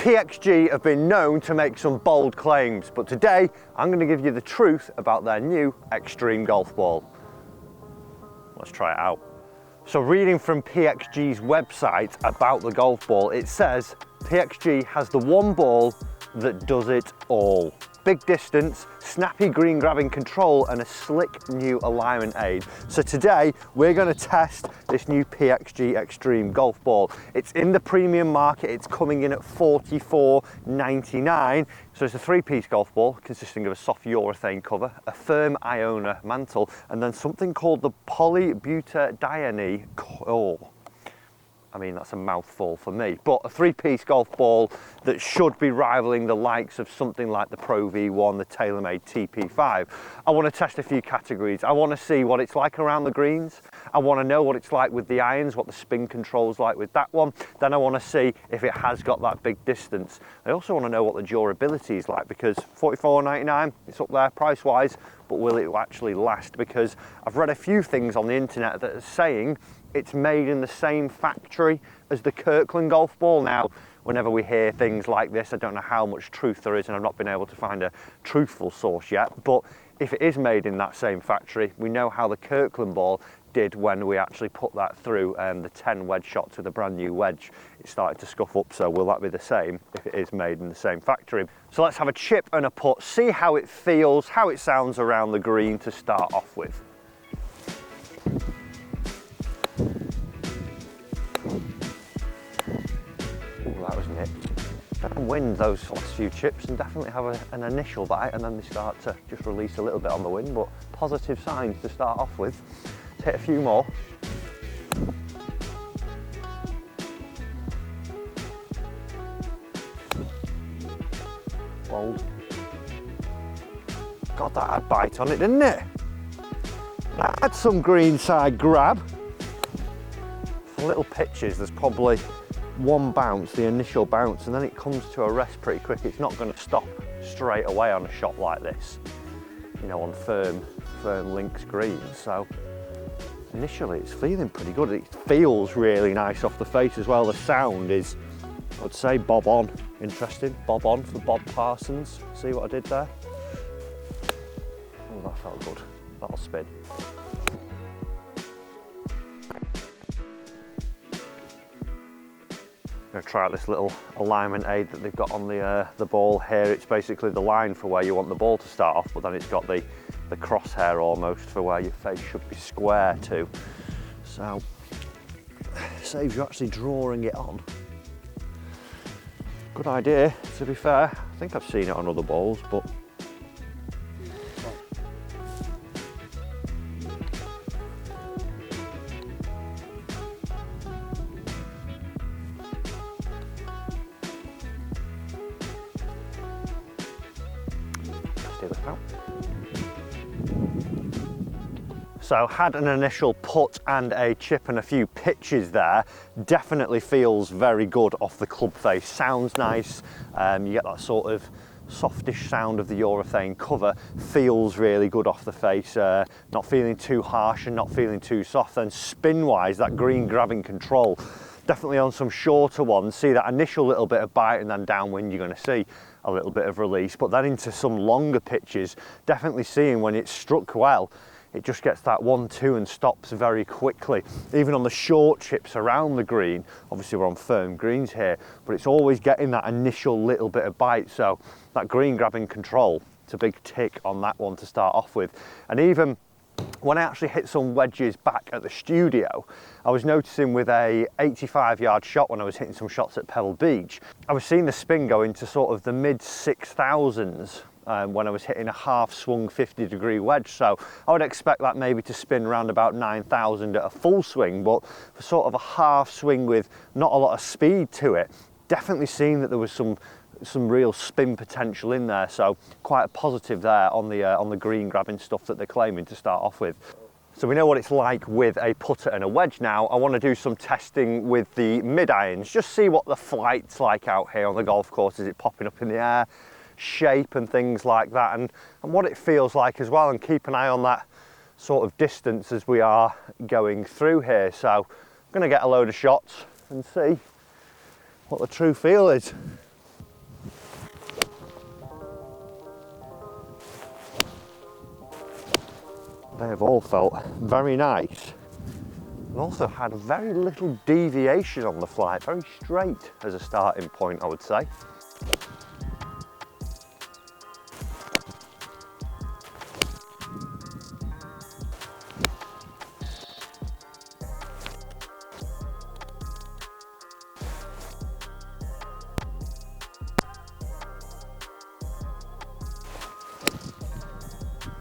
PXG have been known to make some bold claims, but today I'm going to give you the truth about their new Extreme golf ball. Let's try it out. So reading from PXG's website about the golf ball, it says PXG has the one ball that does it all. Big distance, snappy green grabbing control and a slick new alignment aid. So today we're going to test this new PXG Extreme golf ball. It's in the premium market, it's coming in at $44.99. So it's a three-piece golf ball consisting of a soft urethane cover, a firm Iona mantle and then something called the polybutadiene core. I mean, that's a mouthful for me, but a three-piece golf ball that should be rivaling the likes of something like the Pro V1, the TaylorMade TP5. I want to test a few categories. I want to see what it's like around the greens. I want to know what it's like with the irons, what the spin control's like with that one. Then I want to see if it has got that big distance. I also want to know what the durability is like, because $44.99, it's up there price-wise, but will it actually last? Because I've read a few things on the internet that are saying it's made in the same factory as the Kirkland golf ball. Now, whenever we hear things like this, I don't know how much truth there is, and I've not been able to find a truthful source yet, but if it is made in that same factory, we know how the Kirkland ball did when we actually put that through the 10 wedge shots with a brand new wedge. It started to scuff up, so will that be the same if it is made in the same factory? So let's have a chip and a putt, see how it feels, how it sounds around the green to start off with. That was nipped. I can win those last few chips and definitely have an initial bite, and then they start to just release a little bit on the wind, but positive signs to start off with. Let's hit a few more. Bold. God, that had bite on it, didn't it? That had some green side grab. For little pitches, there's probably one bounce, the initial bounce, and then it comes to a rest pretty quick. It's not going to stop straight away on a shot like this, you know, on firm links greens. So initially it's feeling pretty good. It feels really nice off the face as well. The sound is, I'd say, bob on. Interesting, bob on for Bob Parsons. See what I did there? Oh, that felt good. That'll spin. I'm going to try out this little alignment aid that they've got on the ball here. It's basically the line for where you want the ball to start off, but then it's got the crosshair almost for where your face should be square to. So it saves you actually drawing it on. Good idea, to be fair. I think I've seen it on other balls, but so had an initial putt and a chip and a few pitches there. Definitely feels very good off the club face. Sounds nice. You get that sort of softish sound of the urethane cover. Feels really good off the face. Not feeling too harsh and not feeling too soft. And spin wise, that green grabbing control, definitely on some shorter ones, see that initial little bit of bite, and then downwind you're going to see a little bit of release. But then into some longer pitches, definitely seeing when it's struck well, it just gets that 1-2 and stops very quickly. Even on the short chips around the green, obviously we're on firm greens here, but it's always getting that initial little bit of bite. So that green grabbing control, it's a big tick on that one to start off with. And even when I actually hit some wedges back at the studio, I was noticing with a 85-yard shot when I was hitting some shots at Pebble Beach, I was seeing the spin go into sort of the mid 6,000s when I was hitting a half swung 50-degree wedge. So I would expect that maybe to spin around about 9,000 at a full swing, but for sort of a half swing with not a lot of speed to it, definitely seeing that there was some real spin potential in there. So quite a positive there on the green grabbing stuff that they're claiming to start off with. So we know what it's like with a putter and a wedge now. I want to do some testing with the mid irons, just see what the flight's like out here on the golf course. Is it popping up in the air, shape and things like that, and what it feels like as well, and keep an eye on that sort of distance as we are going through here. So I'm going to get a load of shots and see what the true feel is. They have all felt very nice and also had very little deviation on the flight, very straight as a starting point, I would say.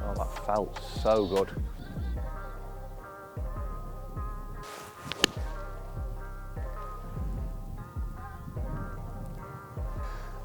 Oh, that felt so good.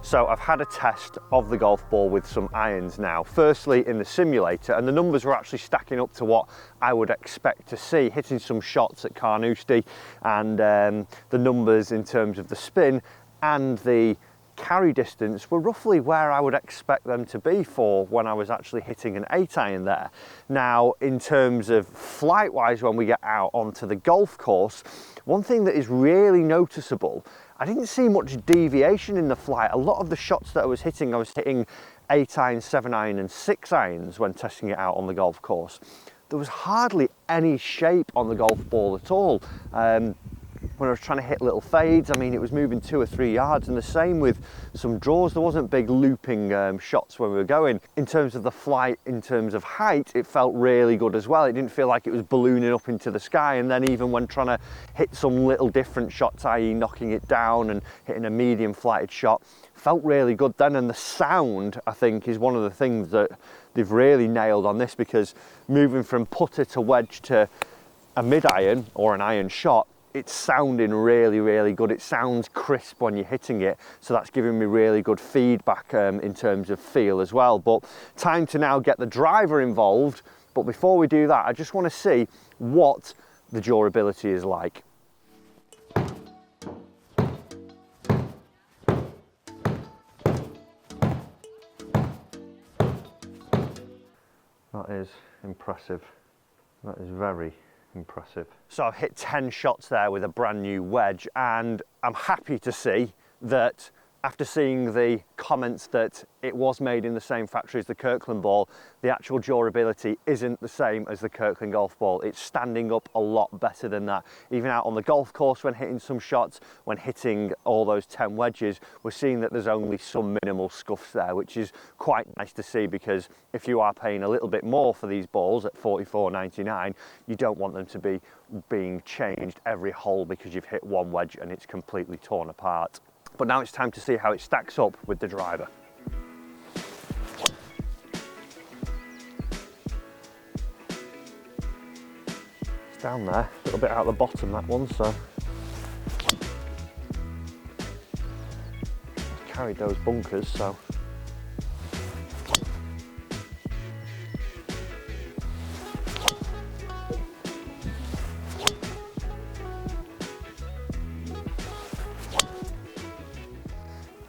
So I've had a test of the golf ball with some irons now. Firstly in the simulator, and the numbers were actually stacking up to what I would expect to see, hitting some shots at Carnoustie, and the numbers in terms of the spin and the carry distance were roughly where I would expect them to be for when I was actually hitting an 8-iron there. Now, in terms of flight-wise, when we get out onto the golf course, one thing that is really noticeable, I didn't see much deviation in the flight. A lot of the shots that I was hitting 8-iron, 7-iron and 6-irons when testing it out on the golf course. There was hardly any shape on the golf ball at all. When I was trying to hit little fades, I mean, it was moving 2 or 3 yards, and the same with some draws. There wasn't big looping shots when we were going. In terms of the flight, in terms of height, it felt really good as well. It didn't feel like it was ballooning up into the sky, and then even when trying to hit some little different shots, i.e. knocking it down and hitting a medium flighted shot, felt really good then. And the sound, I think, is one of the things that they've really nailed on this, because moving from putter to wedge to a mid-iron or an iron shot, it's sounding really, really good. It sounds crisp when you're hitting it, so that's giving me really good feedback in terms of feel as well. But time to now get the driver involved. But before we do that, I just want to see what the durability is like. That is impressive. That is very impressive. So I've hit 10 shots there with a brand new wedge, and I'm happy to see that after seeing the comments that it was made in the same factory as the Kirkland ball, the actual durability isn't the same as the Kirkland golf ball. It's standing up a lot better than that. Even out on the golf course when hitting some shots, when hitting all those 10 wedges, we're seeing that there's only some minimal scuffs there, which is quite nice to see, because if you are paying a little bit more for these balls at $44.99, you don't want them to be being changed every hole because you've hit one wedge and it's completely torn apart. But now it's time to see how it stacks up with the driver. It's down there, a little bit out the bottom, that one, so carried those bunkers, so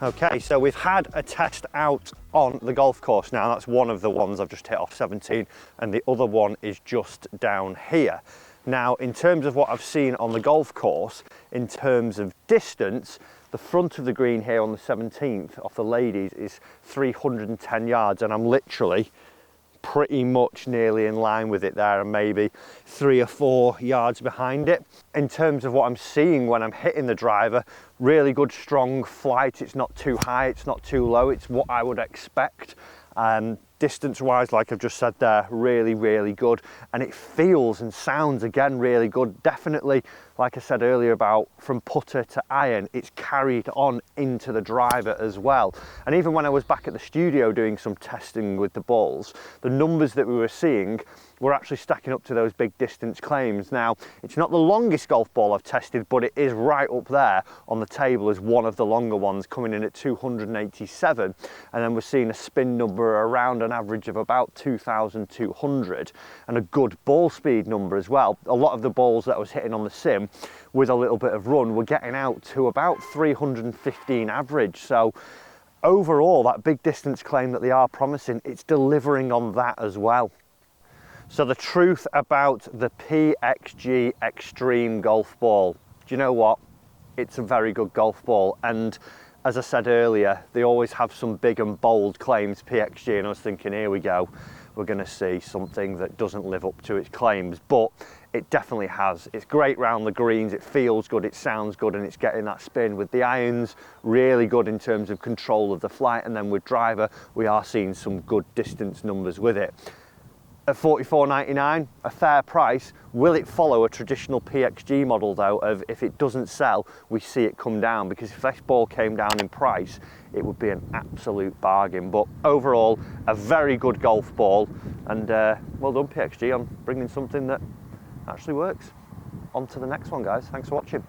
okay, so we've had a test out on the golf course now. That's one of the ones I've just hit off 17, and the other one is just down here. Now, in terms of what I've seen on the golf course, in terms of distance, the front of the green here on the 17th off the ladies is 310 yards, and I'm literally pretty much nearly in line with it there, and maybe 3 or 4 yards behind it. In terms of what I'm seeing when I'm hitting the driver, really good strong flight. It's not too high, it's not too low, it's what I would expect. Distance wise, like I've just said there, really, really good. And it feels and sounds again really good. Definitely, like I said earlier about from putter to iron, it's carried on into the driver as well. And even when I was back at the studio doing some testing with the balls, the numbers that we were seeing were actually stacking up to those big distance claims. Now, it's not the longest golf ball I've tested, but it is right up there on the table as one of the longer ones, coming in at 287. And then we're seeing a spin number around an average of about 2,200, and a good ball speed number as well. A lot of the balls that I was hitting on the sim with a little bit of run were getting out to about 315 average. So overall, that big distance claim that they are promising, it's delivering on that as well. So the truth about the PXG Extreme golf ball, do you know what? It's a very good golf ball, and as I said earlier, they always have some big and bold claims, PXG, and I was thinking, here we go, we're going to see something that doesn't live up to its claims, but it definitely has. It's great round the greens, it feels good, it sounds good, and it's getting that spin with the irons, really good in terms of control of the flight, and then with driver, we are seeing some good distance numbers with it. At $44.99, a fair price. Will it follow a traditional PXG model though, of if it doesn't sell, we see it come down? Because if this ball came down in price, it would be an absolute bargain. But overall, a very good golf ball, and well done PXG on bringing something that actually works. On to the next one, guys. Thanks for watching.